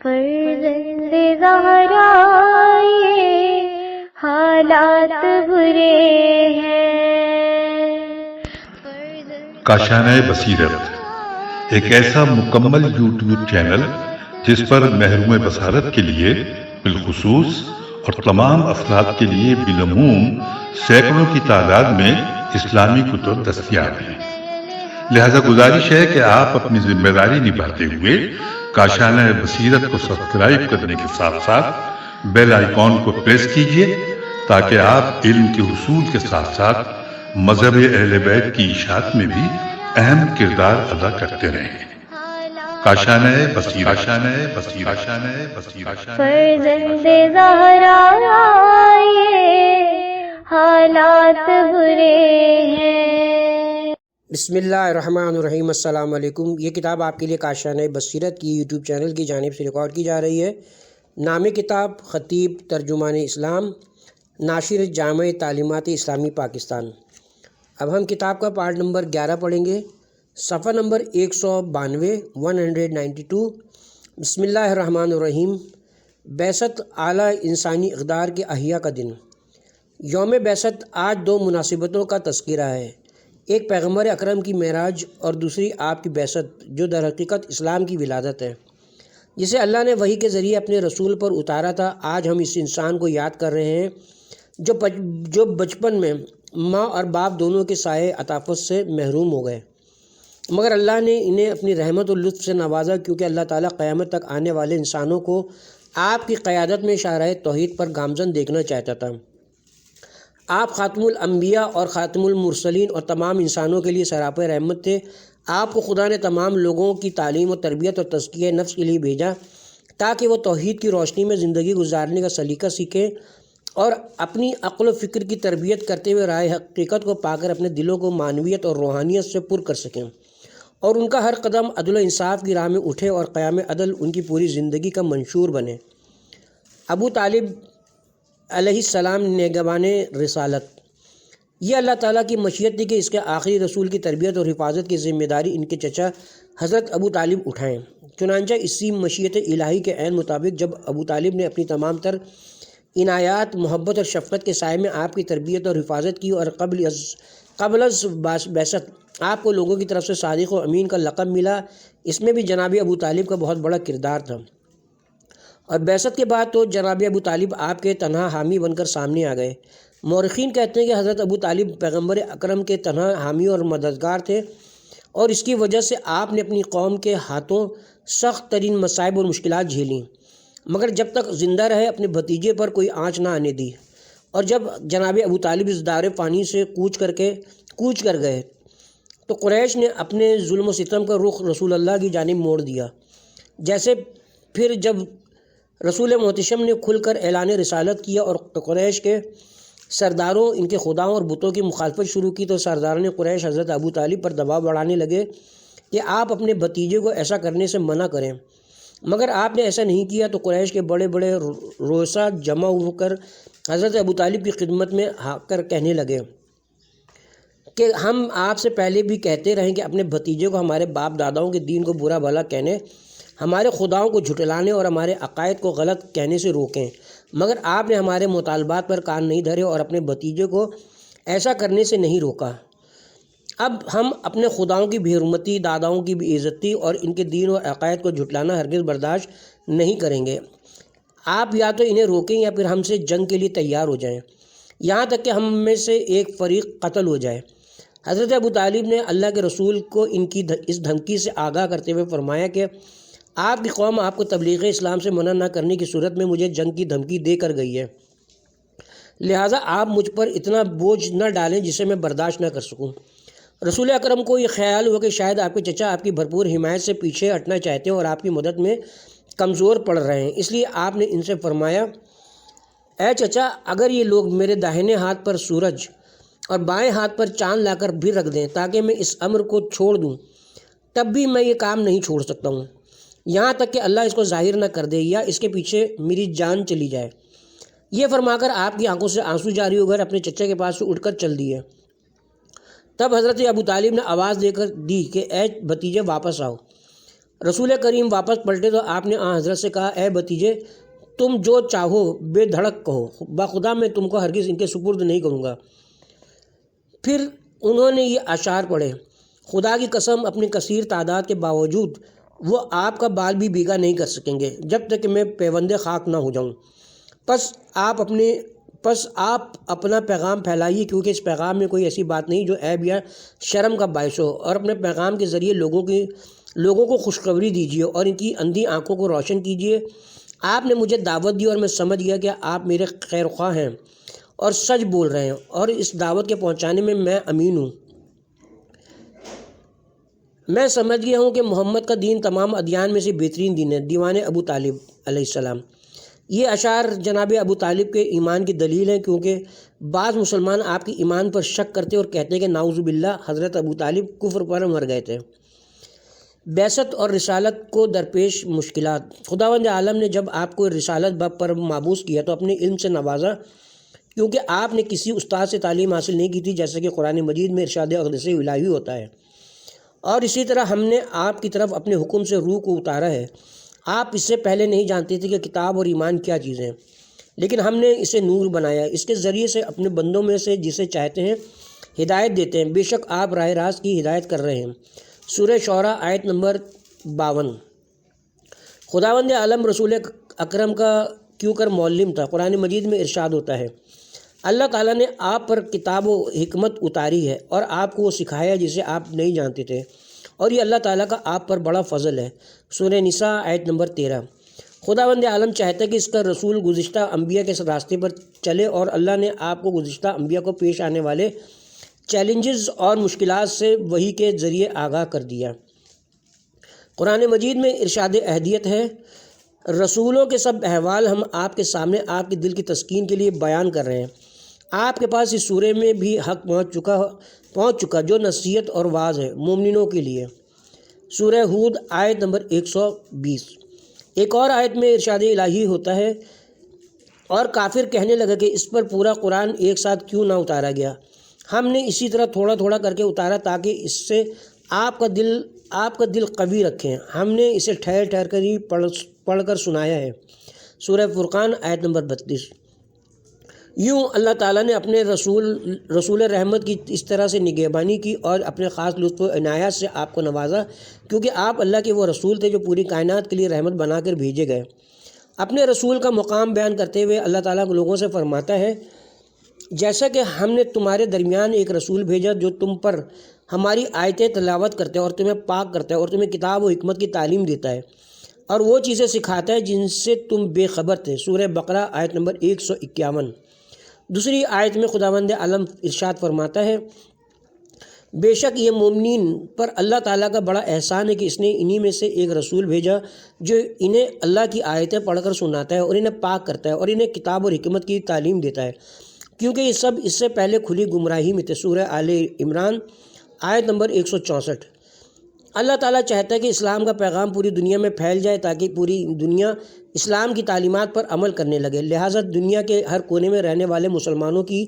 فرزند زہرا یہ حالات برے ہیں۔ کاشانہ بصیرت ایک ایسا مکمل یوٹیوب چینل جس پر محروم بصارت کے لیے بالخصوص اور تمام افراد کے لیے بالعموم سینکڑوں کی تعداد میں اسلامی کتب دستیاب ہیں۔ لہذا گزارش ہے کہ آپ اپنی ذمہ داری نبھاتے ہوئے کاشانہ بصیرت کو سبسکرائب کرنے کے ساتھ ساتھ بیل آئیکن کو پریس کیجیے تاکہ آپ علم کے حصول کے ساتھ ساتھ مذہب اہل بیت کی اشاعت میں بھی اہم کردار ادا کرتے رہیں۔ کاشانہ بصیرت۔ فرزند زہرا یہ حالات برے ہیں۔ بسم اللہ الرحمن الرحیم۔ السلام علیکم۔ یہ کتاب آپ کے لیے کاشانہ بصیرت کی یوٹیوب چینل کی جانب سے ریکارڈ کی جا رہی ہے۔ نام کتاب خطیب ترجمان اسلام، ناشر جامع تعلیمات اسلامی پاکستان۔ اب ہم کتاب کا پارٹ نمبر 11 پڑھیں گے، صفحہ نمبر 192 192۔ بسم اللہ الرحمن الرحیم۔ بعثت اعلیٰ انسانی اقدار کے احیاء کا دن۔ یوم بعثت آج دو مناسبتوں کا تذکرہ ہے، ایک پیغمبر اکرم کی معراج اور دوسری آپ کی بعثت جو در حقیقت اسلام کی ولادت ہے، جسے اللہ نے وحی کے ذریعے اپنے رسول پر اتارا تھا۔ آج ہم اس انسان کو یاد کر رہے ہیں جو بچپن میں ماں اور باپ دونوں کے سائے عطافت سے محروم ہو گئے، مگر اللہ نے انہیں اپنی رحمت و لطف سے نوازا، کیونکہ اللہ تعالیٰ قیامت تک آنے والے انسانوں کو آپ کی قیادت میں شاہراہ توحید پر گامزن دیکھنا چاہتا تھا۔ آپ خاتم الانبیاء اور خاتم المرسلین اور تمام انسانوں کے لیے سراپا رحمت تھے۔ آپ کو خدا نے تمام لوگوں کی تعلیم و تربیت اور تزکیہ نفس کے لیے بھیجا تاکہ وہ توحید کی روشنی میں زندگی گزارنے کا سلیقہ سیکھیں اور اپنی عقل و فکر کی تربیت کرتے ہوئے راہ حقیقت کو پا کر اپنے دلوں کو معنویت اور روحانیت سے پر کر سکیں، اور ان کا ہر قدم عدل و انصاف کی راہ میں اٹھے اور قیام عدل ان کی پوری زندگی کا منشور بنے۔ ابو طالب علیہ السلام نگہبان رسالت۔ یہ اللہ تعالیٰ کی مشیت تھی کہ اس کے آخری رسول کی تربیت اور حفاظت کی ذمہ داری ان کے چچا حضرت ابو طالب اٹھائیں۔ چنانچہ اسی مشیت الہی کے عین مطابق جب ابو طالب نے اپنی تمام تر عنایات، محبت اور شفقت کے سائے میں آپ کی تربیت اور حفاظت کی، اور قبل از بعثت آپ کو لوگوں کی طرف سے صادق و امین کا لقب ملا، اس میں بھی جناب ابو طالب کا بہت بڑا کردار تھا۔ اور بعثت کے بعد تو جناب ابو طالب آپ کے تنہا حامی بن کر سامنے آ گئے۔ مورخین کہتے ہیں کہ حضرت ابو طالب پیغمبر اکرم کے تنہا حامی اور مددگار تھے، اور اس کی وجہ سے آپ نے اپنی قوم کے ہاتھوں سخت ترین مصائب اور مشکلات جھیلیں، مگر جب تک زندہ رہے اپنے بھتیجے پر کوئی آنچ نہ آنے دی۔ اور جب جناب ابو طالب اس دار فانی سے کوچ کر گئے تو قریش نے اپنے ظلم و ستم کا رخ رسول اللہ کی جانب موڑ دیا۔ جیسے پھر جب رسول محتشم نے کھل کر اعلان رسالت کیا اور قریش کے سرداروں ان کے خداؤں اور بتوں کی مخالفت شروع کی، تو سرداران قریش حضرت ابو طالب پر دباؤ بڑھانے لگے کہ آپ اپنے بھتیجے کو ایسا کرنے سے منع کریں، مگر آپ نے ایسا نہیں کیا۔ تو قریش کے بڑے بڑے رؤسا جمع ہو کر حضرت ابو طالب کی خدمت میں آ کر کہنے لگے کہ ہم آپ سے پہلے بھی کہتے رہیں کہ اپنے بھتیجے کو ہمارے باپ داداؤں کے دین کو برا بھلا کہنے، ہمارے خداؤں کو جھٹلانے اور ہمارے عقائد کو غلط کہنے سے روکیں، مگر آپ نے ہمارے مطالبات پر کان نہیں دھرے اور اپنے بھتیجے کو ایسا کرنے سے نہیں روکا۔ اب ہم اپنے خداؤں کی بے حرمتی، داداؤں کی بے عزتی اور ان کے دین اور عقائد کو جھٹلانا ہرگز برداشت نہیں کریں گے۔ آپ یا تو انہیں روکیں یا پھر ہم سے جنگ کے لیے تیار ہو جائیں، یہاں تک کہ ہم میں سے ایک فریق قتل ہو جائے۔ حضرت ابو طالب نے اللہ کے رسول کو ان کی اس دھمکی سے آگاہ کرتے ہوئے فرمایا کہ آپ کی قوم آپ کو تبلیغ اسلام سے منع نہ کرنے کی صورت میں مجھے جنگ کی دھمکی دے کر گئی ہے، لہٰذا آپ مجھ پر اتنا بوجھ نہ ڈالیں جسے میں برداشت نہ کر سکوں۔ رسول اکرم کو یہ خیال ہوا کہ شاید آپ کے چچا آپ کی بھرپور حمایت سے پیچھے ہٹنا چاہتے ہیں اور آپ کی مدد میں کمزور پڑ رہے ہیں، اس لیے آپ نے ان سے فرمایا، اے چچا، اگر یہ لوگ میرے داہنے ہاتھ پر سورج اور بائیں ہاتھ پر چاند لا کر بھی رکھ دیں تاکہ میں اس امر کو چھوڑ دوں، تب بھی میں یہ کام نہیں چھوڑ سکتا ہوں، یہاں تک کہ اللہ اس کو ظاہر نہ کر دے یا اس کے پیچھے میری جان چلی جائے۔ یہ فرما کر آپ کی آنکھوں سے آنسو جاری ہو کر اپنے چچا کے پاس سے اٹھ کر چل دیے۔ تب حضرت ابو طالب نے آواز دے کر دی کہ اے بھتیجے واپس آؤ۔ رسول کریم واپس پلٹے تو آپ نے آن حضرت سے کہا اے بھتیجے تم جو چاہو بے دھڑک کہو، بخدا میں تم کو ہرگز ان کے سپرد نہیں کروں گا۔ پھر انہوں نے یہ اشعار پڑھے، خدا کی قسم اپنی کثیر تعداد کے باوجود وہ آپ کا بال بھی بھیگا نہیں کر سکیں گے جب تک کہ میں پیوند خاک نہ ہو جاؤں۔ پس آپ اپنا پیغام پھیلائیے، کیونکہ اس پیغام میں کوئی ایسی بات نہیں جو عیب یا شرم کا باعث ہو، اور اپنے پیغام کے ذریعے لوگوں کو خوشخبری دیجیے اور ان کی اندھی آنکھوں کو روشن کیجیے۔ آپ نے مجھے دعوت دی اور میں سمجھ گیا کہ آپ میرے خیر خواہ ہیں اور سچ بول رہے ہیں، اور اس دعوت کے پہنچانے میں امین ہوں۔ میں سمجھ گیا ہوں کہ محمد کا دین تمام ادیان میں سے بہترین دین ہے۔ دیوان ابو طالب علیہ السلام۔ یہ اشعار جناب ابو طالب کے ایمان کی دلیل ہیں، کیونکہ بعض مسلمان آپ کی ایمان پر شک کرتے اور کہتے ہیں کہ نعوذ باللہ حضرت ابو طالب کفر پر مر گئے تھے۔ بعثت اور رسالت کو درپیش مشکلات۔ خداوند عالم نے جب آپ کو رسالت پر مابعوث کیا تو اپنے علم سے نوازا، کیونکہ آپ نے کسی استاد سے تعلیم حاصل نہیں کی تھی، جیسا کہ قرآن مجید میں ارشاد اقدس الہی ہوتا ہے، اور اسی طرح ہم نے آپ کی طرف اپنے حکم سے روح کو اتارا ہے۔ آپ اس سے پہلے نہیں جانتے تھے کہ کتاب اور ایمان کیا چیزیں ہیں، لیکن ہم نے اسے نور بنایا، اس کے ذریعے سے اپنے بندوں میں سے جسے چاہتے ہیں ہدایت دیتے ہیں۔ بے شک آپ راہ راست کی ہدایت کر رہے ہیں۔ سورہ شعراء آیت نمبر 52۔ خداوند عالم رسول اکرم کا کیوں کر معلم تھا۔ قرآن مجید میں ارشاد ہوتا ہے اللہ تعالیٰ نے آپ پر کتاب و حکمت اتاری ہے اور آپ کو وہ سکھایا جسے آپ نہیں جانتے تھے، اور یہ اللہ تعالیٰ کا آپ پر بڑا فضل ہے۔ سورہ نساء آیت نمبر 13۔ خداوند عالم چاہتا ہے کہ اس کا رسول گزشتہ انبیاء کے راستے پر چلے، اور اللہ نے آپ کو گزشتہ انبیاء کو پیش آنے والے چیلنجز اور مشکلات سے وحی کے ذریعے آگاہ کر دیا۔ قرآن مجید میں ارشاد اہدیت ہے رسولوں کے سب احوال ہم آپ کے سامنے آپ کے دل کی تسکین کے لیے بیان کر رہے ہیں۔ آپ کے پاس اس سورے میں بھی حق پہنچ چکا جو نصیحت اور واعظ ہے مومنینوں کے لیے۔ سورہ ہود آیت نمبر 120۔ ایک اور آیت میں ارشاد الہی ہوتا ہے اور کافر کہنے لگا کہ اس پر پورا قرآن ایک ساتھ کیوں نہ اتارا گیا، ہم نے اسی طرح تھوڑا تھوڑا کر کے اتارا تاکہ اس سے آپ کا دل قوی رکھیں۔ ہم نے اسے ٹھہر ٹھہر کر ہی پڑھ کر سنایا ہے۔ سورہ فرقان آیت نمبر 32۔ یوں اللہ تعالیٰ نے اپنے رسول رحمت کی اس طرح سے نگہبانی کی اور اپنے خاص لطف و عنایت سے آپ کو نوازا، کیونکہ آپ اللہ کے وہ رسول تھے جو پوری کائنات کے لیے رحمت بنا کر بھیجے گئے۔ اپنے رسول کا مقام بیان کرتے ہوئے اللہ تعالیٰ لوگوں سے فرماتا ہے جیسا کہ ہم نے تمہارے درمیان ایک رسول بھیجا جو تم پر ہماری آیتیں تلاوت کرتا ہے اور تمہیں پاک کرتا ہے اور تمہیں کتاب و حکمت کی تعلیم دیتا ہے اور وہ چیزیں سکھاتا ہے جن سے تم بے خبر تھے۔ سورہ بقرہ آیت نمبر 151۔ دوسری آیت میں خداوند عالم ارشاد فرماتا ہے بے شک یہ مومنین پر اللہ تعالیٰ کا بڑا احسان ہے کہ اس نے انہی میں سے ایک رسول بھیجا جو انہیں اللہ کی آیتیں پڑھ کر سناتا ہے اور انہیں پاک کرتا ہے اور انہیں کتاب اور حکمت کی تعلیم دیتا ہے، کیونکہ یہ سب اس سے پہلے کھلی گمراہی میں تھے۔ سورہ آل عمران آیت نمبر 164۔ اللہ تعالیٰ چاہتا ہے کہ اسلام کا پیغام پوری دنیا میں پھیل جائے تاکہ پوری دنیا اسلام کی تعلیمات پر عمل کرنے لگے۔ لہٰذا دنیا کے ہر کونے میں رہنے والے مسلمانوں کی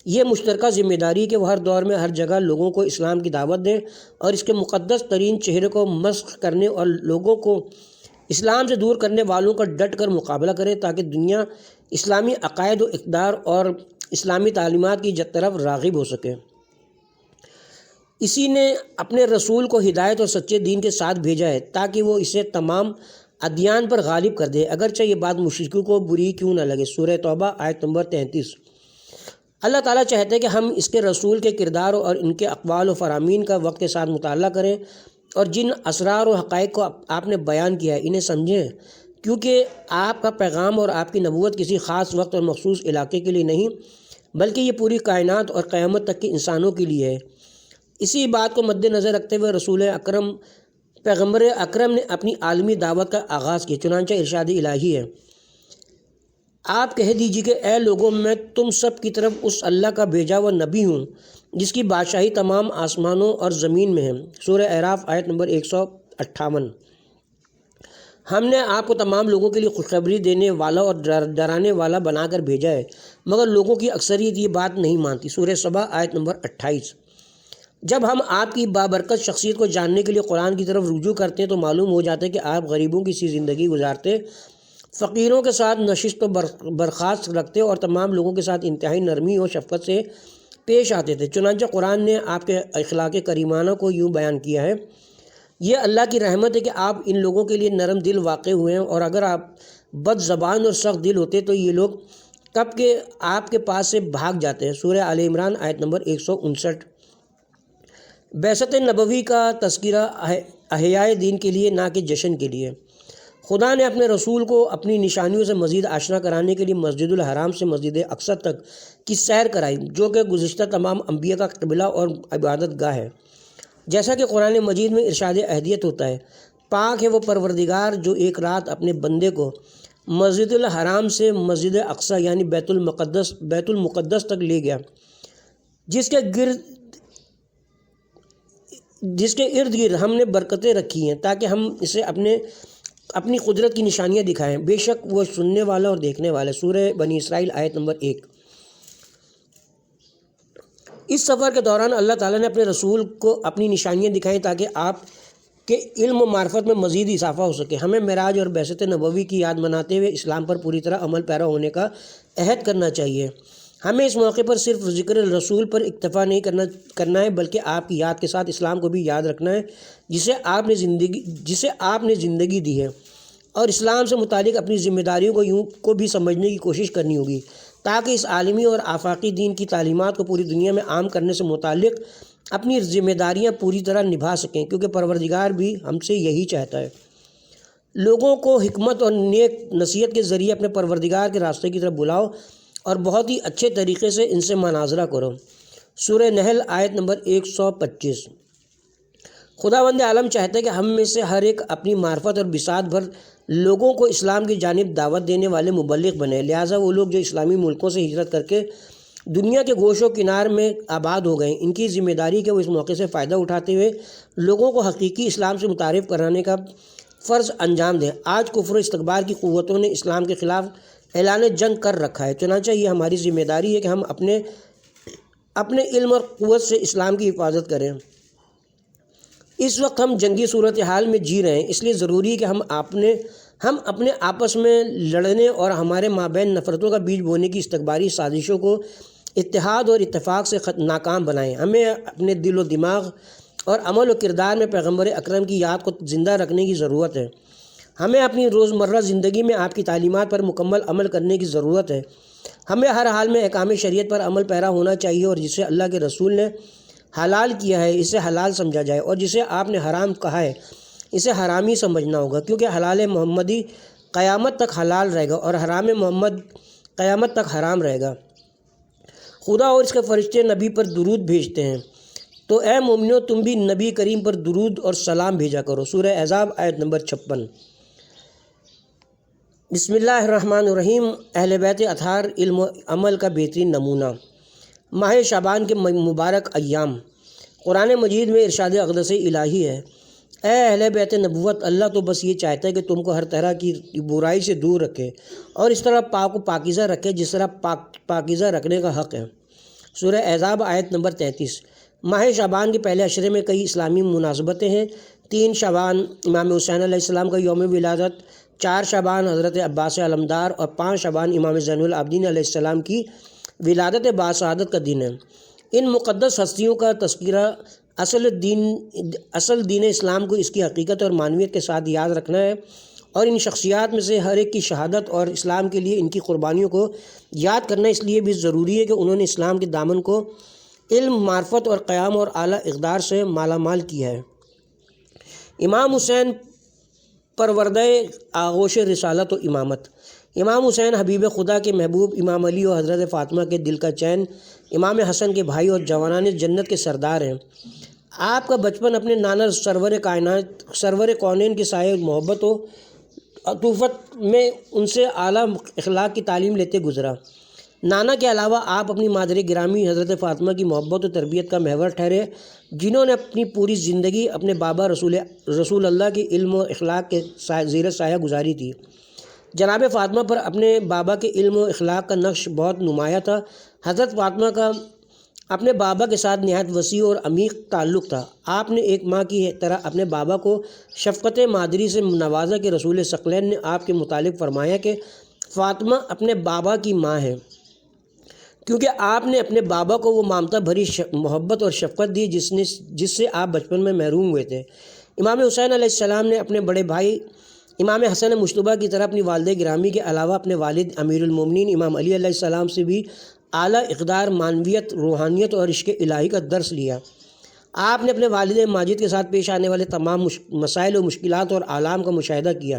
یہ مشترکہ ذمہ داری کہ وہ ہر دور میں ہر جگہ لوگوں کو اسلام کی دعوت دیں اور اس کے مقدس ترین چہرے کو مسخ کرنے اور لوگوں کو اسلام سے دور کرنے والوں کا ڈٹ کر مقابلہ کرے تاکہ دنیا اسلامی عقائد و اقدار اور اسلامی تعلیمات کی طرف راغب ہو سکے۔ اسی نے اپنے رسول کو ہدایت اور سچے دین کے ساتھ بھیجا ہے تاکہ وہ اسے تمام ادیان پر غالب کر دے، اگرچہ یہ بات مشرکوں کو بری کیوں نہ لگے۔ سورہ توبہ آیت نمبر 33۔ اللہ تعالیٰ چاہتے ہیں کہ ہم اس کے رسول کے کردار اور ان کے اقوال و فرامین کا وقت کے ساتھ مطالعہ کریں اور جن اسرار و حقائق کو آپ نے بیان کیا ہے انہیں سمجھیں، کیونکہ آپ کا پیغام اور آپ کی نبوت کسی خاص وقت اور مخصوص علاقے کے لیے نہیں بلکہ یہ پوری کائنات اور قیامت تک کے انسانوں کے لیے ہے۔ اسی بات کو مد نظر رکھتے ہوئے رسول اکرم پیغمبر اکرم نے اپنی عالمی دعوت کا آغاز کیا، چنانچہ ارشاد الہی ہے آپ کہہ دیجیے کہ اے لوگوں میں تم سب کی طرف اس اللہ کا بھیجا ہوا نبی ہوں جس کی بادشاہی تمام آسمانوں اور زمین میں ہے۔ سورہ اعراف آیت نمبر 158۔ ہم نے آپ کو تمام لوگوں کے لیے خوشخبری دینے والا اور ڈرانے والا بنا کر بھیجا ہے، مگر لوگوں کی اکثریت یہ بات نہیں مانتی۔ سورہ سبا آیت نمبر 28۔ جب ہم آپ کی بابرکت شخصیت کو جاننے کے لیے قرآن کی طرف رجوع کرتے ہیں تو معلوم ہو جاتا ہے کہ آپ غریبوں کی سی زندگی گزارتے، فقیروں کے ساتھ نشست و برخاست رکھتے اور تمام لوگوں کے ساتھ انتہائی نرمی اور شفقت سے پیش آتے تھے۔ چنانچہ قرآن نے آپ کے اخلاق کریمانہ کو یوں بیان کیا ہے: یہ اللہ کی رحمت ہے کہ آپ ان لوگوں کے لیے نرم دل واقع ہوئے ہیں، اور اگر آپ بد زبان اور سخت دل ہوتے تو یہ لوگ کب کے آپ کے پاس سے بھاگ جاتے ہیں۔ سورہ آل عمران آیت نمبر 159۔ بعثت نبوی کا تذکرہ احیاء دین کے لیے، نہ کہ جشن کے لیے۔ خدا نے اپنے رسول کو اپنی نشانیوں سے مزید آشنا کرانے کے لیے مسجد الحرام سے مسجد اقصی تک کی سیر کرائی، جو کہ گزشتہ تمام انبیاء کا قبلہ اور عبادت گاہ ہے۔ جیسا کہ قرآن مجید میں ارشاد اہدیت ہوتا ہے: پاک ہے وہ پروردگار جو ایک رات اپنے بندے کو مسجد الحرام سے مسجد اقصی یعنی بیت المقدس تک لے گیا، جس کے ارد گرد ہم نے برکتیں رکھی ہیں تاکہ ہم اسے اپنی قدرت کی نشانیاں دکھائیں، بے شک وہ سننے والا اور دیکھنے والا ہے۔ سورہ بنی اسرائیل آیت نمبر 1۔ اس سفر کے دوران اللہ تعالیٰ نے اپنے رسول کو اپنی نشانیاں دکھائیں تاکہ آپ کے علم و معرفت میں مزید اضافہ ہو سکے۔ ہمیں معراج اور بعثت نبوی کی یاد مناتے ہوئے اسلام پر پوری طرح عمل پیرا ہونے کا عہد کرنا چاہیے۔ ہمیں اس موقع پر صرف ذکر رسول پر اکتفا نہیں کرنا ہے بلکہ آپ کی یاد کے ساتھ اسلام کو بھی یاد رکھنا ہے جسے آپ نے زندگی دی ہے، اور اسلام سے متعلق اپنی ذمہ داریوں کو بھی سمجھنے کی کوشش کرنی ہوگی تاکہ اس عالمی اور آفاقی دین کی تعلیمات کو پوری دنیا میں عام کرنے سے متعلق اپنی ذمہ داریاں پوری طرح نبھا سکیں، کیونکہ پروردگار بھی ہم سے یہی چاہتا ہے۔ لوگوں کو حکمت اور نیک نصیحت کے ذریعے اپنے پروردگار کے راستے کی طرف بلاؤ اور بہت ہی اچھے طریقے سے ان سے مناظرہ کرو۔ سورہ نحل آیت نمبر 125۔ خداوند عالم چاہتا ہے کہ ہم میں سے ہر ایک اپنی معرفت اور بساط بھر لوگوں کو اسلام کی جانب دعوت دینے والے مبلغ بنے، لہٰذا وہ لوگ جو اسلامی ملکوں سے ہجرت کر کے دنیا کے گوش و کنار میں آباد ہو گئے، ان کی ذمہ داری کہ وہ اس موقع سے فائدہ اٹھاتے ہوئے لوگوں کو حقیقی اسلام سے متعارف کرانے کا فرض انجام دیں۔ آج کفر و استکبار کی قوتوں نے اسلام کے خلاف اعلان جنگ کر رکھا ہے، چنانچہ یہ ہماری ذمہ داری ہے کہ ہم اپنے علم اور قوت سے اسلام کی حفاظت کریں۔ اس وقت ہم جنگی صورتحال میں جی رہے ہیں، اس لیے ضروری ہے کہ ہم اپنے آپس میں لڑنے اور ہمارے مابین نفرتوں کا بیج بونے کی استکباری سازشوں کو اتحاد اور اتفاق سے ناکام بنائیں۔ ہمیں اپنے دل و دماغ اور عمل و کردار میں پیغمبر اکرم کی یاد کو زندہ رکھنے کی ضرورت ہے۔ ہمیں اپنی روزمرہ زندگی میں آپ کی تعلیمات پر مکمل عمل کرنے کی ضرورت ہے۔ ہمیں ہر حال میں احکام شریعت پر عمل پیرا ہونا چاہیے، اور جسے اللہ کے رسول نے حلال کیا ہے اسے حلال سمجھا جائے، اور جسے آپ نے حرام کہا ہے اسے حرامی سمجھنا ہوگا، کیونکہ حلال محمدی قیامت تک حلال رہے گا اور حرام محمد قیامت تک حرام رہے گا۔ خدا اور اس کے فرشتے نبی پر درود بھیجتے ہیں، تو اے مومنو تم بھی نبی کریم پر درود اور سلام بھیجا کرو۔ سورہ احزاب آیت نمبر 56۔ بسم اللہ الرحمن الرحیم۔ اہل بیت اطہار علم و عمل کا بہترین نمونہ۔ ماہ شعبان کے مبارک ایام۔ قرآن مجید میں ارشاد اقدس الہی ہے: اے اہل بیت نبوت، اللہ تو بس یہ چاہتا ہے کہ تم کو ہر طرح کی برائی سے دور رکھے اور اس طرح پاک و پاکیزہ رکھے جس طرح پاکیزہ رکھنے کا حق ہے۔ سورہ احزاب آیت نمبر 33۔ ماہ شعبان کے پہلے عشرے میں کئی اسلامی مناسبتیں ہیں۔ 3 شعبان امام حسین علیہ السلام کا یوم ولادت، 4 شعبان حضرت عباس علمدار اور 5 شعبان امام زین العابدین علیہ السلام کی ولادت باسعادت کا دن ہے۔ ان مقدس ہستیوں کا تذکرہ اصل دین اسلام کو اس کی حقیقت اور معنویت کے ساتھ یاد رکھنا ہے، اور ان شخصیات میں سے ہر ایک کی شہادت اور اسلام کے لیے ان کی قربانیوں کو یاد کرنا اس لیے بھی ضروری ہے کہ انہوں نے اسلام کے دامن کو علم، معرفت اور قیام اور اعلیٰ اقدار سے مالا مال کیا ہے۔ امام حسین پروردہ آغوش رسالت و امامت۔ امام حسین حبیب خدا کے محبوب، امام علی اور حضرت فاطمہ کے دل کا چین، امام حسن کے بھائی اور جوانان جنت کے سردار ہیں۔ آپ کا بچپن اپنے نانا سرور کونین کے سائے محبت و عطوفت میں ان سے اعلیٰ اخلاق کی تعلیم لیتے گزرا۔ نانا کے علاوہ آپ اپنی مادر گرامی حضرت فاطمہ کی محبت و تربیت کا محور ٹھہرے، جنہوں نے اپنی پوری زندگی اپنے بابا رسول اللہ کے علم و اخلاق کے زیر سایہ گزاری تھی۔ جناب فاطمہ پر اپنے بابا کے علم و اخلاق کا نقش بہت نمایاں تھا۔ حضرت فاطمہ کا اپنے بابا کے ساتھ نہایت وسیع اور عمیق تعلق تھا۔ آپ نے ایک ماں کی طرح اپنے بابا کو شفقت مادری سے نوازا کہ رسول ثقلین نے آپ کے متعلق فرمایا کہ فاطمہ اپنے بابا کی ماں ہے، کیونکہ آپ نے اپنے بابا کو وہ ممتا بھری محبت اور شفقت دی جس سے آپ بچپن میں محروم ہوئے تھے۔ امام حسین علیہ السلام نے اپنے بڑے بھائی امام حسن مجتبیٰ کی طرح اپنی والدہ گرامی کے علاوہ اپنے والد امیر المومنین امام علی علیہ السلام سے بھی اعلیٰ اقدار، معنویت، روحانیت اور عشق الہی کا درس لیا۔ آپ نے اپنے والد ماجد کے ساتھ پیش آنے والے تمام مسائل و مشکلات اور آلام کا مشاہدہ کیا۔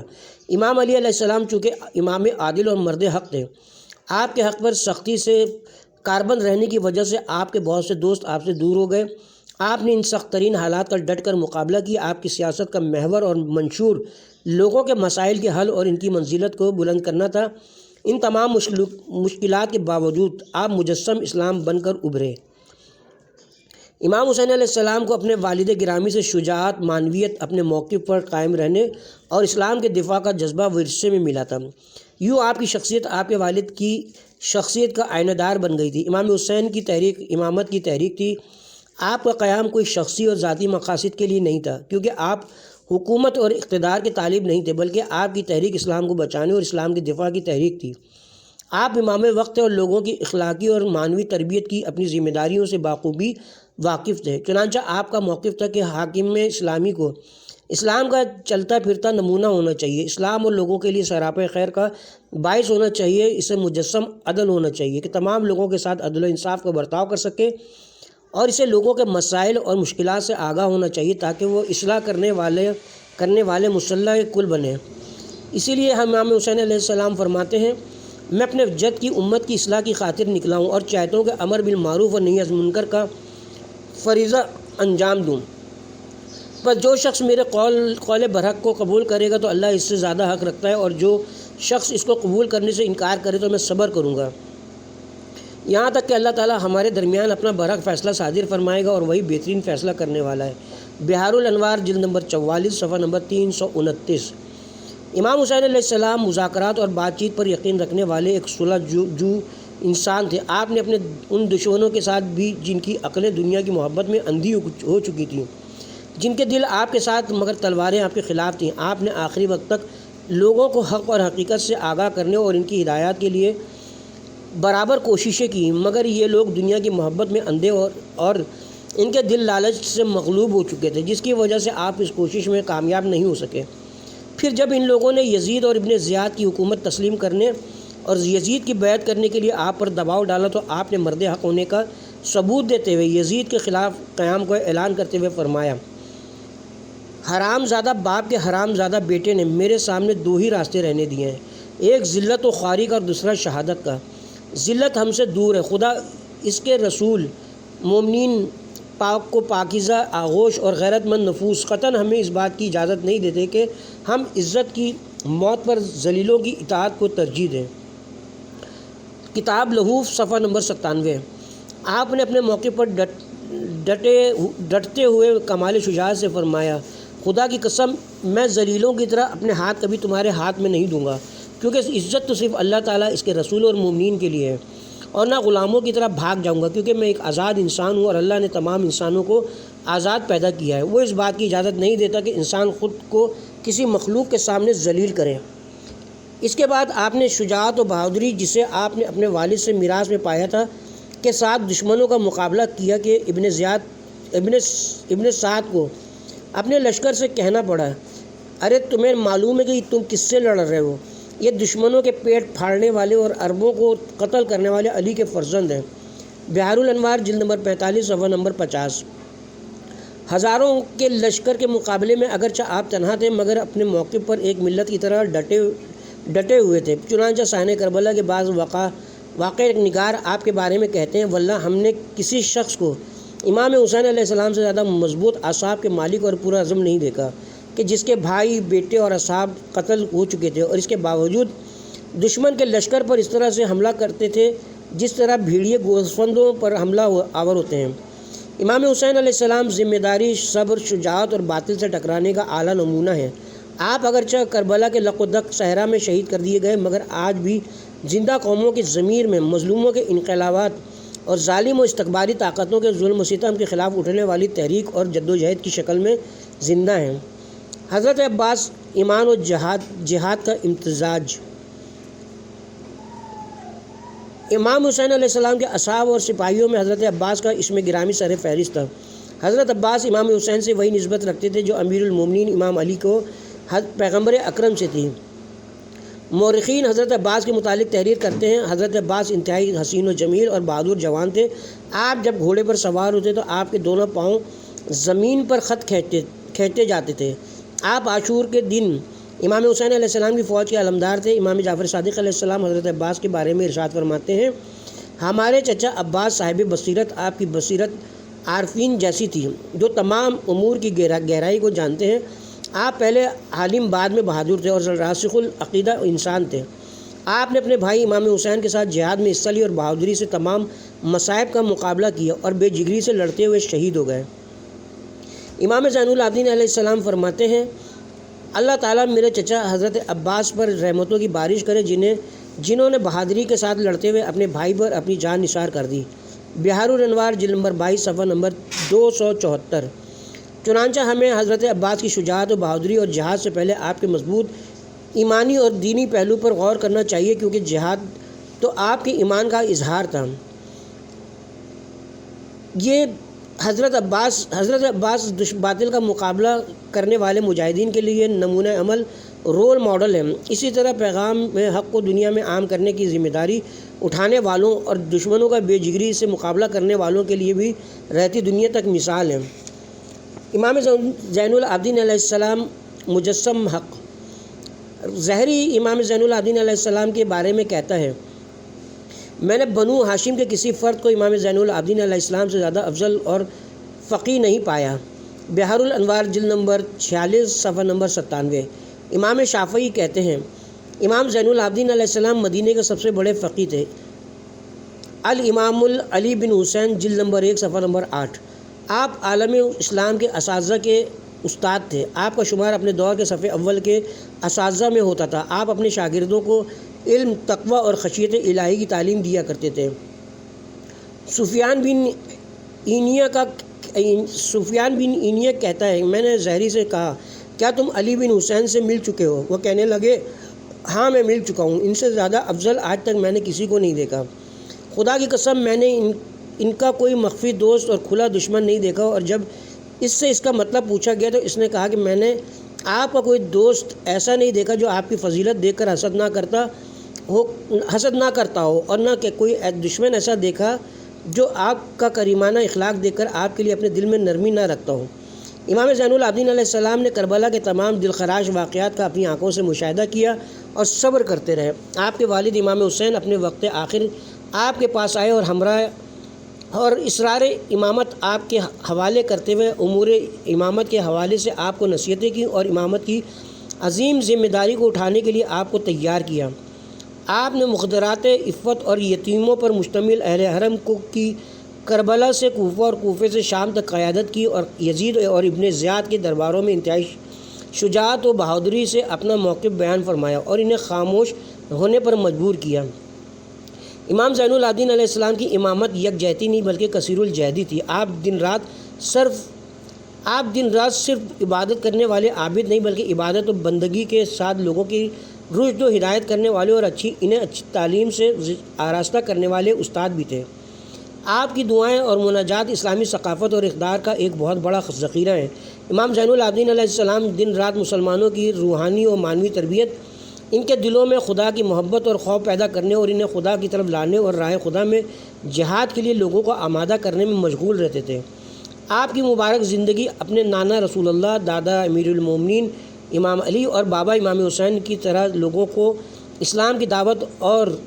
امام علی علیہ السلام چونکہ امام عادل اور مرد حق تھے، آپ کے حق پر سختی سے کاربند رہنے کی وجہ سے آپ کے بہت سے دوست آپ سے دور ہو گئے۔ آپ نے ان سخت ترین حالات کا ڈٹ کر مقابلہ کیا۔ آپ کی سیاست کا محور اور منشور لوگوں کے مسائل کے حل اور ان کی منزلت کو بلند کرنا تھا۔ ان تمام مشکلات کے باوجود آپ مجسم اسلام بن کر ابھرے۔ امام حسین علیہ السلام کو اپنے والد گرامی سے شجاعت، معنویت، اپنے موقف پر قائم رہنے اور اسلام کے دفاع کا جذبہ ورثے میں ملا تھا۔ یوں آپ کی شخصیت آپ کے والد کی شخصیت کا آئینہ دار بن گئی تھی۔ امام حسین کی تحریک امامت کی تحریک تھی۔ آپ کا قیام کوئی شخصی اور ذاتی مقاصد کے لیے نہیں تھا، کیونکہ آپ حکومت اور اقتدار کے طالب نہیں تھے، بلکہ آپ کی تحریک اسلام کو بچانے اور اسلام کے دفاع کی تحریک تھی۔ آپ امام وقت اور لوگوں کی اخلاقی اور معنوی تربیت کی اپنی ذمہ داریوں سے بخوبی واقف تھے۔ چنانچہ آپ کا موقف تھا کہ حاکم اسلامی کو اسلام کا چلتا پھرتا نمونہ ہونا چاہیے، اسلام اور لوگوں کے لیے سراپا خیر کا باعث ہونا چاہیے، اسے مجسم عدل ہونا چاہیے کہ تمام لوگوں کے ساتھ عدل و انصاف کا برتاؤ کر سکے، اور اسے لوگوں کے مسائل اور مشکلات سے آگاہ ہونا چاہیے تاکہ وہ اصلاح کرنے والے مسلح کل بنے۔ اسی لیے امام حسین علیہ السلام فرماتے ہیں، میں اپنے جد کی امت کی اصلاح کی خاطر نکلا ہوں اور چاہتا ہوں کہ امر بالمعروف اور نہی عن منکر کا فریضہ انجام دوں۔ پر جو شخص میرے قول برحق کو قبول کرے گا تو اللہ اس سے زیادہ حق رکھتا ہے، اور جو شخص اس کو قبول کرنے سے انکار کرے تو میں صبر کروں گا، یہاں تک کہ اللہ تعالیٰ ہمارے درمیان اپنا برحق فیصلہ صادر فرمائے گا، اور وہی بہترین فیصلہ کرنے والا ہے۔ بحار الانوار جلد نمبر 44 صفحہ نمبر 329۔ امام حسین علیہ السلام مذاکرات اور بات چیت پر یقین رکھنے والے ایک صلح جو انسان تھے۔ آپ نے اپنے ان دشمنوں کے ساتھ بھی جن کی عقلیں دنیا کی محبت میں اندھی ہو چکی تھیں، جن کے دل آپ کے ساتھ مگر تلواریں آپ کے خلاف تھیں، آپ نے آخری وقت تک لوگوں کو حق اور حقیقت سے آگاہ کرنے اور ان کی ہدایات کے لیے برابر کوششیں کی، مگر یہ لوگ دنیا کی محبت میں اندھے اور ان کے دل لالچ سے مغلوب ہو چکے تھے، جس کی وجہ سے آپ اس کوشش میں کامیاب نہیں ہو سکے۔ پھر جب ان لوگوں نے یزید اور ابن زیاد کی حکومت تسلیم کرنے اور یزید کی بیعت کرنے کے لیے آپ پر دباؤ ڈالا تو آپ نے مرد حق ہونے کا ثبوت دیتے ہوئے یزید کے خلاف قیام کا اعلان کرتے ہوئے فرمایا، حرام زادہ باپ کے حرام زادہ بیٹے نے میرے سامنے دو ہی راستے رہنے دیے ہیں، ایک ذلت و خواری کا اور دوسرا شہادت کا۔ ذلت ہم سے دور ہے، خدا اس کے رسول مومنین پاک کو پاکیزہ، آغوش اور غیرت مند نفوس قطعاً ہمیں اس بات کی اجازت نہیں دیتے کہ ہم عزت کی موت پر ذلیلوں کی اطاعت کو ترجیح دیں۔ کتاب لہوف صفحہ نمبر 97۔ آپ نے اپنے موقع پر ڈٹتے ہوئے کمال شجاعت سے فرمایا، خدا کی قسم میں ذلیلوں کی طرح اپنے ہاتھ کبھی تمہارے ہاتھ میں نہیں دوں گا، کیونکہ عزت تو صرف اللہ تعالیٰ، اس کے رسول اور مومنین کے لیے ہے، اور نہ غلاموں کی طرح بھاگ جاؤں گا، کیونکہ میں ایک آزاد انسان ہوں اور اللہ نے تمام انسانوں کو آزاد پیدا کیا ہے۔ وہ اس بات کی اجازت نہیں دیتا کہ انسان خود کو کسی مخلوق کے سامنے ذلیل کرے۔ اس کے بعد آپ نے شجاعت و بہادری، جسے آپ نے اپنے والد سے میراث میں پایا تھا، کے ساتھ دشمنوں کا مقابلہ کیا کہ ابن سعد کو اپنے لشکر سے کہنا پڑا، ارے تمہیں معلوم ہے کہ تم کس سے لڑ رہے ہو؟ یہ دشمنوں کے پیٹ پھاڑنے والے اور عربوں کو قتل کرنے والے علی کے فرزند ہیں۔ بحار الانوار جلد نمبر 45 صفحہ نمبر 50۔ ہزاروں کے لشکر کے مقابلے میں اگرچہ آپ تنہا تھے، مگر اپنے موقع پر ایک ملت کی طرح ڈٹے ہوئے تھے۔ چنانچہ صحنۂ کربلا کے بعض واقع نگار آپ کے بارے میں کہتے ہیں، واللہ ہم نے کسی شخص کو امام حسین علیہ السلام سے زیادہ مضبوط اعصاب کے مالک اور پورا عزم نہیں دیکھا کہ جس کے بھائی، بیٹے اور اصحاب قتل ہو چکے تھے، اور اس کے باوجود دشمن کے لشکر پر اس طرح سے حملہ کرتے تھے جس طرح بھیڑیے گوسفندوں پر حملہ آور ہوتے ہیں۔ امام حسین علیہ السلام ذمہ داری، صبر، شجاعت اور باطل سے ٹکرانے کا اعلیٰ نمونہ ہیں۔ آپ اگرچہ کربلا کے لق و دق صحرا میں شہید کر دیے گئے، مگر آج بھی زندہ قوموں کی ضمیر میں مظلوموں کے انقلابات اور ظالم و استکباری طاقتوں کے ظلم و ستم کے خلاف اٹھنے والی تحریک اور جدوجہد کی شکل میں زندہ ہیں۔ حضرت عباس ایمان و جہاد کا امتزاج۔ امام حسین علیہ السلام کے اصحاب اور سپاہیوں میں حضرت عباس کا اسم گرامی سر فہرست تھا۔ حضرت عباس امام حسین سے وہی نسبت رکھتے تھے جو امیر المومنین امام علی کو پیغمبر اکرم سے تھی۔ مورخین حضرت عباس کے متعلق تحریر کرتے ہیں، حضرت عباس انتہائی حسین و جمیل اور بہادر جوان تھے۔ آپ جب گھوڑے پر سوار ہوتے تو آپ کے دونوں پاؤں زمین پر خط کھینچتے جاتے تھے۔ آپ عاشور کے دن امام حسین علیہ السلام کی فوج کے علمدار تھے۔ امام جعفر صادق علیہ السلام حضرت عباس کے بارے میں ارشاد فرماتے ہیں، ہمارے چچا عباس صاحب بصیرت، آپ کی بصیرت عارفین جیسی تھی جو تمام امور کی گہرائی کو جانتے ہیں۔ آپ پہلے عالم بعد میں بہادر تھے اور راسخ العقیدہ انسان تھے۔ آپ نے اپنے بھائی امام حسین کے ساتھ جہاد میں حصہ لی اور بہادری سے تمام مصائب کا مقابلہ کیا اور بے جگری سے لڑتے ہوئے شہید ہو گئے۔ امام زین العابدین علیہ السلام فرماتے ہیں، اللہ تعالیٰ میرے چچا حضرت عباس پر رحمتوں کی بارش کرے جنہوں نے بہادری کے ساتھ لڑتے ہوئے اپنے بھائی پر اپنی جان نثار کر دی۔ بہار الانوار جلد نمبر 22 صفحہ نمبر 274۔ چنانچہ ہمیں حضرت عباس کی شجاعت و بہادری اور جہاد سے پہلے آپ کے مضبوط ایمانی اور دینی پہلو پر غور کرنا چاہیے، کیونکہ جہاد تو آپ کے ایمان کا اظہار تھا۔ یہ حضرت عباس باطل کا مقابلہ کرنے والے مجاہدین کے لیے نمونہ عمل، رول ماڈل ہیں۔ اسی طرح پیغام میں حق کو دنیا میں عام کرنے کی ذمہ داری اٹھانے والوں اور دشمنوں کا بے جگری سے مقابلہ کرنے والوں کے لیے بھی رہتی دنیا تک مثال ہے۔ امام زین العابدین علیہ السلام مجسم حق۔ زہری امام زین العابدین علیہ السلام کے بارے میں کہتا ہے، میں نے بنو ہاشم کے کسی فرد کو امام زین العابدین علیہ السلام سے زیادہ افضل اور فقیہ نہیں پایا۔ بہار الانوار جلد نمبر 46 صفحہ نمبر 97۔ امام شافعی کہتے ہیں، امام زین العابدین علیہ السلام مدینہ کے سب سے بڑے فقیہ تھے۔ الامام علی بن حسین جلد نمبر 1 صفحہ نمبر 8۔ آپ عالم اسلام کے اساتذہ کے استاد تھے۔ آپ کا شمار اپنے دور کے صف اول کے اساتذہ میں ہوتا تھا۔ آپ اپنے شاگردوں کو علم، تقوی اور خشیت الہی کی تعلیم دیا کرتے تھے۔ سفیان بن اینیہ کہتا ہے، میں نے زہری سے کہا، کیا تم علی بن حسین سے مل چکے ہو؟ وہ کہنے لگے، ہاں میں مل چکا ہوں، ان سے زیادہ افضل آج تک میں نے کسی کو نہیں دیکھا۔ خدا کی قسم میں نے ان کا کوئی مخفی دوست اور کھلا دشمن نہیں دیکھا۔ اور جب اس سے اس کا مطلب پوچھا گیا تو اس نے کہا کہ میں نے آپ کا کوئی دوست ایسا نہیں دیکھا جو آپ کی فضیلت دیکھ کر حسد نہ کرتا ہو، اور نہ کہ کوئی دشمن ایسا دیکھا جو آپ کا کریمانہ اخلاق دیکھ کر آپ کے لیے اپنے دل میں نرمی نہ رکھتا ہو۔ امام زین العابدین علیہ السلام نے کربلا کے تمام دلخراش واقعات کا اپنی آنکھوں سے مشاہدہ کیا اور صبر کرتے رہے۔ آپ کے والد امام حسین اپنے وقت آخر آپ کے پاس آئے اور ہمراہ اور اسرار امامت آپ کے حوالے کرتے ہوئے امور امامت کے حوالے سے آپ کو نصیحتیں کی اور امامت کی عظیم ذمہ داری کو اٹھانے کے لیے آپ کو تیار کیا۔ آپ نے مخدرات عفت اور یتیموں پر مشتمل اہل حرم کی کربلا سے کوفہ اور کوفے سے شام تک قیادت کی اور یزید اور ابن زیاد کے درباروں میں انتہائی شجاعت و بہادری سے اپنا موقف بیان فرمایا اور انہیں خاموش ہونے پر مجبور کیا۔ امام زین العابدین علیہ السلام کی امامت یکجہتی نہیں بلکہ کثیر الجہدی تھی۔ آپ دن رات صرف عبادت کرنے والے عابد نہیں بلکہ عبادت و بندگی کے ساتھ لوگوں کی رشد و ہدایت کرنے والے اور انہیں اچھی تعلیم سے آراستہ کرنے والے استاد بھی تھے۔ آپ کی دعائیں اور مناجات اسلامی ثقافت اور اقدار کا ایک بہت بڑا ذخیرہ ہے۔ امام زین العابدین علیہ السلام دن رات مسلمانوں کی روحانی و معنوی تربیت، ان کے دلوں میں خدا کی محبت اور خوف پیدا کرنے اور انہیں خدا کی طرف لانے اور راہ خدا میں جہاد کے لیے لوگوں کو آمادہ کرنے میں مشغول رہتے تھے۔ آپ کی مبارک زندگی اپنے نانا رسول اللہ، دادا امیر المومنین امام علی اور بابا امام حسین کی طرح لوگوں کو اسلام کی دعوت اور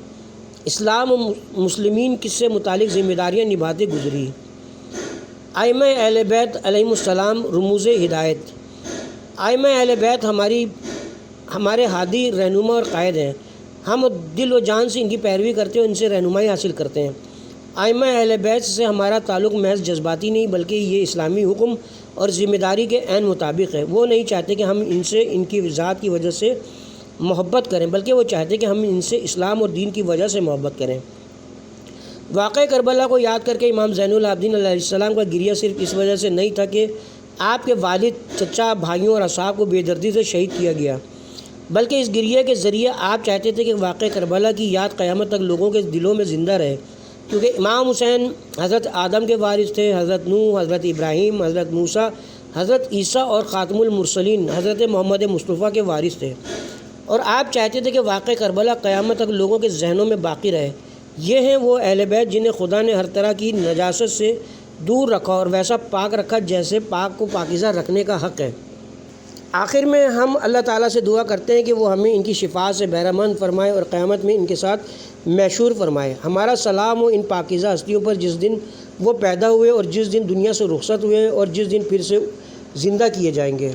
اسلام و مسلمین سے متعلق ذمہ داریاں نبھاتے گزری۔ ائمہ اہل بیت علیہم السلام رموز ہدایت۔ ائمہ اہل بیت ہمارے ہادی رہنما اور قائد ہیں۔ ہم دل و جان سے ان کی پیروی کرتے ہیں اور ان سے رہنمائی حاصل کرتے ہیں۔ ائمہ اہل بیت سے ہمارا تعلق محض جذباتی نہیں بلکہ یہ اسلامی حکم اور ذمہ داری کے عین مطابق ہے۔ وہ نہیں چاہتے کہ ہم ان سے ان کی ذات کی وجہ سے محبت کریں بلکہ وہ چاہتے کہ ہم ان سے اسلام اور دین کی وجہ سے محبت کریں۔ واقعہ کربلا کو یاد کر کے امام زین العابدین علیہ السلام کا گریہ صرف اس وجہ سے نہیں تھا کہ آپ کے والد، چچا، بھائیوں اور اصحاب کو بے دردی سے شہید کیا گیا، بلکہ اس گریہ کے ذریعے آپ چاہتے تھے کہ واقعہ کربلا کی یاد قیامت تک لوگوں کے دلوں میں زندہ رہے، کیونکہ امام حسین حضرت آدم کے وارث تھے، حضرت نوح، حضرت ابراہیم، حضرت موسیٰ، حضرت عیسیٰ اور خاتم المرسلین حضرت محمد مصطفیٰ کے وارث تھے، اور آپ چاہتے تھے کہ واقعہ کربلا قیامت تک لوگوں کے ذہنوں میں باقی رہے۔ یہ ہیں وہ اہل بیت جنہیں خدا نے ہر طرح کی نجاست سے دور رکھا اور ویسا پاک رکھا جیسے پاک کو پاکیزہ رکھنے کا حق ہے۔ آخر میں ہم اللہ تعالیٰ سے دعا کرتے ہیں کہ وہ ہمیں ان کی شفاعت سے بہرمند فرمائے اور قیامت میں ان کے ساتھ محشور فرمائے۔ ہمارا سلام ہو ان پاکیزہ ہستیوں پر جس دن وہ پیدا ہوئے اور جس دن دنیا سے رخصت ہوئے اور جس دن پھر سے زندہ کیے جائیں گے۔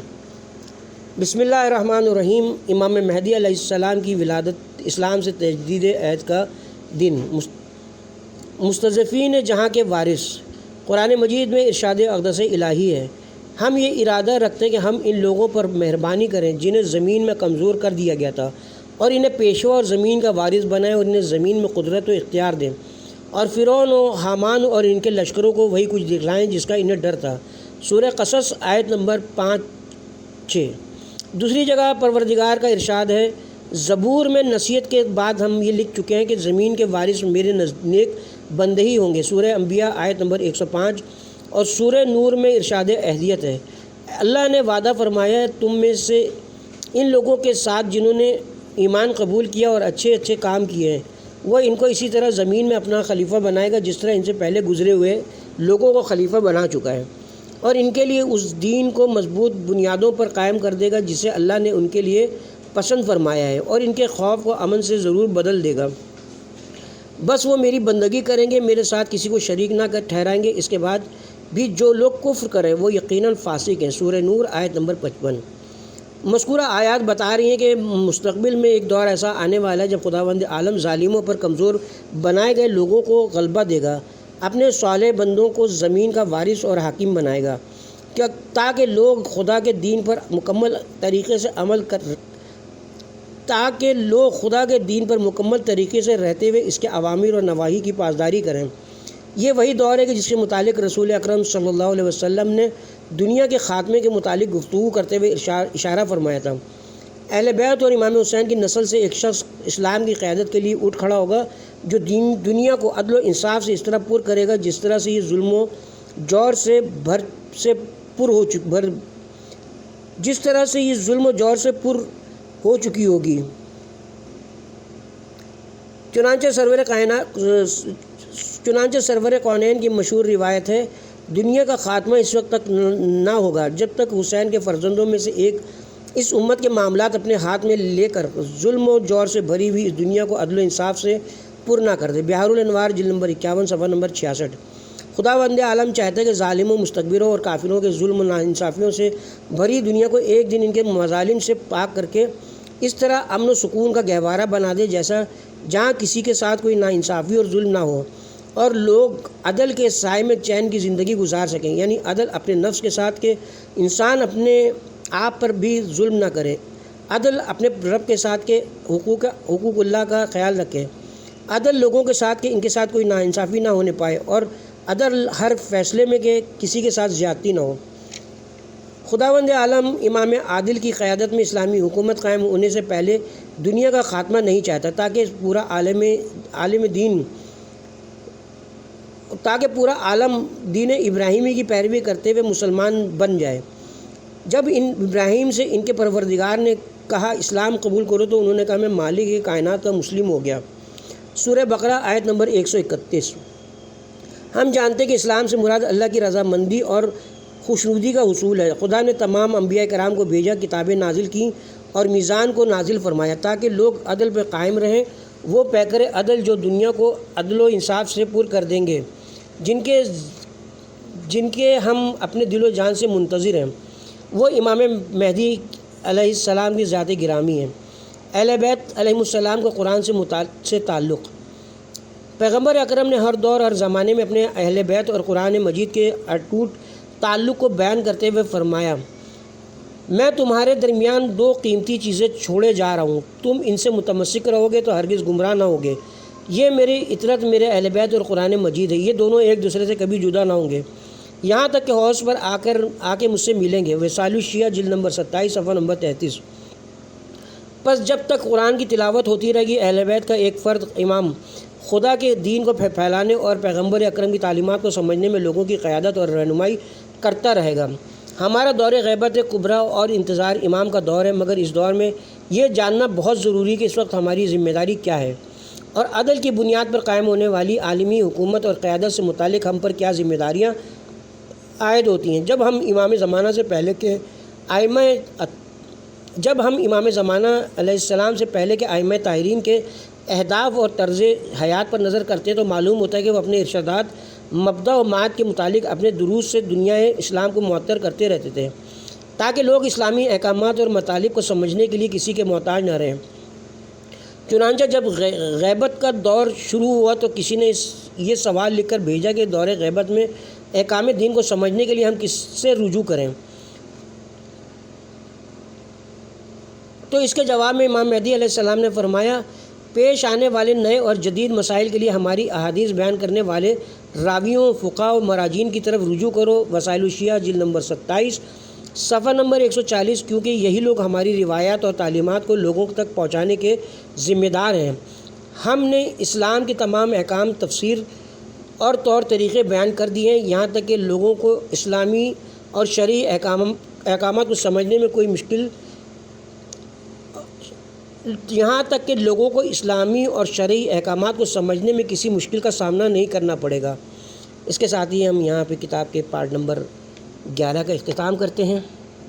بسم اللہ الرحمن الرحیم۔ امام مہدی علیہ السلام کی ولادت اسلام سے تجدید عہد کا دن۔ مستضعفین جہاں کے وارث۔ قرآن مجید میں ارشاد اقدس الہی ہے، ہم یہ ارادہ رکھتے ہیں کہ ہم ان لوگوں پر مہربانی کریں جنہیں زمین میں کمزور کر دیا گیا تھا، اور انہیں پیشوا اور زمین کا وارث بنائیں اور انہیں زمین میں قدرت و اختیار دیں، اور فرعون و حامان اور ان کے لشکروں کو وہی کچھ دکھلائیں جس کا انہیں ڈر تھا۔ سورہ قصص آیت نمبر 5-6۔ دوسری جگہ پروردگار کا ارشاد ہے، زبور میں نصیحت کے بعد ہم یہ لکھ چکے ہیں کہ زمین کے وارث میرے نیک بندے ہی ہوں گے۔ سورہ انبیاء آیت نمبر 105 اور سورہ نور میں ارشاد اہلیت ہے، اللہ نے وعدہ فرمایا ہے تم میں سے ان لوگوں کے ساتھ جنہوں نے ایمان قبول کیا اور اچھے اچھے کام کیے ہیں، وہ ان کو اسی طرح زمین میں اپنا خلیفہ بنائے گا جس طرح ان سے پہلے گزرے ہوئے لوگوں کو خلیفہ بنا چکا ہے، اور ان کے لیے اس دین کو مضبوط بنیادوں پر قائم کر دے گا جسے اللہ نے ان کے لیے پسند فرمایا ہے، اور ان کے خوف کو امن سے ضرور بدل دے گا۔ بس وہ میری بندگی کریں گے، میرے ساتھ کسی کو شریک نہ ٹھہرائیں گے، اس کے بعد بھی جو لوگ کفر کریں وہ یقیناً فاسق ہیں۔ سورہ نور آیت نمبر 55۔ مذکورہ آیات بتا رہی ہیں کہ مستقبل میں ایک دور ایسا آنے والا ہے جب خداوند عالم ظالموں پر کمزور بنائے گئے لوگوں کو غلبہ دے گا، اپنے صالح بندوں کو زمین کا وارث اور حاکم بنائے گا، تاکہ لوگ خدا کے دین پر مکمل طریقے سے رہتے ہوئے اس کے اوامر اور نواہی کی پاسداری کریں۔ یہ وہی دور ہے کہ جس کے متعلق رسول اکرم صلی اللہ علیہ وسلم نے دنیا کے خاتمے کے متعلق گفتگو کرتے ہوئے اشارہ فرمایا تھا۔ اہل بیت اور امام حسین کی نسل سے ایک شخص اسلام کی قیادت کے لیے اٹھ کھڑا ہوگا جو دنیا کو عدل و انصاف سے اس طرح پر کرے گا جس طرح سے یہ ظلم و جور سے پر ہو چکی ہوگی۔ چنانچہ سرور کونین کی مشہور روایت ہے، دنیا کا خاتمہ اس وقت تک نہ ہوگا جب تک حسین کے فرزندوں میں سے ایک اس امت کے معاملات اپنے ہاتھ میں لے کر ظلم و جور سے بھری ہوئی اس دنیا کو عدل و انصاف سے پر نہ کر دے۔ بحار الانوار جلد نمبر 51 صفحہ نمبر 66۔ خداوند عالم چاہتا ہے کہ ظالموں، مستکبروں اور کافروں کے ظلم و ناانصافیوں سے بھری دنیا کو ایک دن ان کے مظالم سے پاک کر کے اس طرح امن و سکون کا گہوارہ بنا دے جیسا جہاں کسی کے ساتھ کوئی ناانصافی اور ظلم نہ ہو، اور لوگ عدل کے سائے میں چین کی زندگی گزار سکیں، یعنی عدل اپنے نفس کے ساتھ کہ انسان اپنے آپ پر بھی ظلم نہ کرے، عدل اپنے رب کے ساتھ کہ حقوق اللہ کا خیال رکھے، عدل لوگوں کے ساتھ کہ ان کے ساتھ کوئی ناانصافی نہ ہونے پائے، اور عدل ہر فیصلے میں کہ کسی کے ساتھ زیادتی نہ ہو۔ خداوند عالم امام عادل کی قیادت میں اسلامی حکومت قائم ہونے سے پہلے دنیا کا خاتمہ نہیں چاہتا تاکہ پورا عالم دین ابراہیمی کی پیروی کرتے ہوئے مسلمان بن جائے۔ جب ابراہیم سے ان کے پروردگار نے کہا اسلام قبول کرو تو انہوں نے کہا میں مالک کائنات کا مسلم ہو گیا۔ سورہ بقرہ آیت نمبر 131۔ ہم جانتے کہ اسلام سے مراد اللہ کی رضامندی اور خوشنودی کا حصول ہے۔ خدا نے تمام انبیاء کرام کو بھیجا، کتابیں نازل کیں اور میزان کو نازل فرمایا تاکہ لوگ عدل پہ قائم رہیں، وہ پیکر عدل جو دنیا کو عدل و انصاف سے پر کر دیں گے، جن کے ہم اپنے دل و جان سے منتظر ہیں، وہ امام مہدی علیہ السلام کی ذات گرامی ہیں۔ اہل بیت علیہ السلام کا قرآن سے تعلق۔ پیغمبر اکرم نے ہر دور اور زمانے میں اپنے اہل بیت اور قرآن مجید کے اٹوٹ تعلق کو بیان کرتے ہوئے فرمایا، میں تمہارے درمیان دو قیمتی چیزیں چھوڑے جا رہا ہوں، تم ان سے متمسک رہو گے تو ہرگز گمراہ نہ ہوگے۔ یہ میری اطرت میرے اہل بیت اور قرآن مجید ہے، یہ دونوں ایک دوسرے سے کبھی جدا نہ ہوں گے، یہاں تک کہ حوض پر آ کے مجھ سے ملیں گے۔ وصال الشیعہ جلد نمبر 27 صفحہ نمبر 33۔ پس جب تک قرآن کی تلاوت ہوتی رہے گی، اہل بیت کا ایک فرد امام خدا کے دین کو پھیلانے اور پیغمبر اکرم کی تعلیمات کو سمجھنے میں لوگوں کی قیادت اور رہنمائی کرتا رہے گا۔ ہمارا دور غیبت کبریٰ اور انتظار امام کا دور ہے، مگر اس دور میں یہ جاننا بہت ضروری ہے کہ اس وقت ہماری ذمہ داری کیا ہے اور عدل کی بنیاد پر قائم ہونے والی عالمی حکومت اور قیادت سے متعلق ہم پر کیا ذمہ داریاں عائد ہوتی ہیں۔ جب ہم امام زمانہ علیہ السلام سے پہلے کے ائمہ طاہرین کے اہداف اور طرز حیات پر نظر کرتے ہیں تو معلوم ہوتا ہے کہ وہ اپنے ارشادات، مبدا و معاد کے متعلق اپنے دروس سے دنیا اسلام کو معطر کرتے رہتے تھے تاکہ لوگ اسلامی احکامات اور مطالب کو سمجھنے کے لیے کسی کے محتاج نہ رہیں۔ چنانچہ جب غیبت کا دور شروع ہوا تو کسی نے یہ سوال لکھ کر بھیجا کہ دور غیبت میں احکام دین کو سمجھنے کے لیے ہم کس سے رجوع کریں؟ تو اس کے جواب میں امام مہدی علیہ السلام نے فرمایا، پیش آنے والے نئے اور جدید مسائل کے لیے ہماری احادیث بیان کرنے والے راویوں، فقہاء و مراجعین کی طرف رجوع کرو۔ وسائل الشیعہ جلد نمبر 27 صفحہ نمبر 140، کیونکہ یہی لوگ ہماری روایات اور تعلیمات کو لوگوں تک پہنچانے کے ذمہ دار ہیں۔ ہم نے اسلام کے تمام احکام، تفسیر اور طور طریقے بیان کر دیے ہیں، یہاں تک کہ لوگوں کو اسلامی اور شرعی احکامات کو سمجھنے میں کسی مشکل کا سامنا نہیں کرنا پڑے گا۔ اس کے ساتھ ہی ہم یہاں پہ کتاب کے پارٹ نمبر 11 کا اختتام کرتے ہیں۔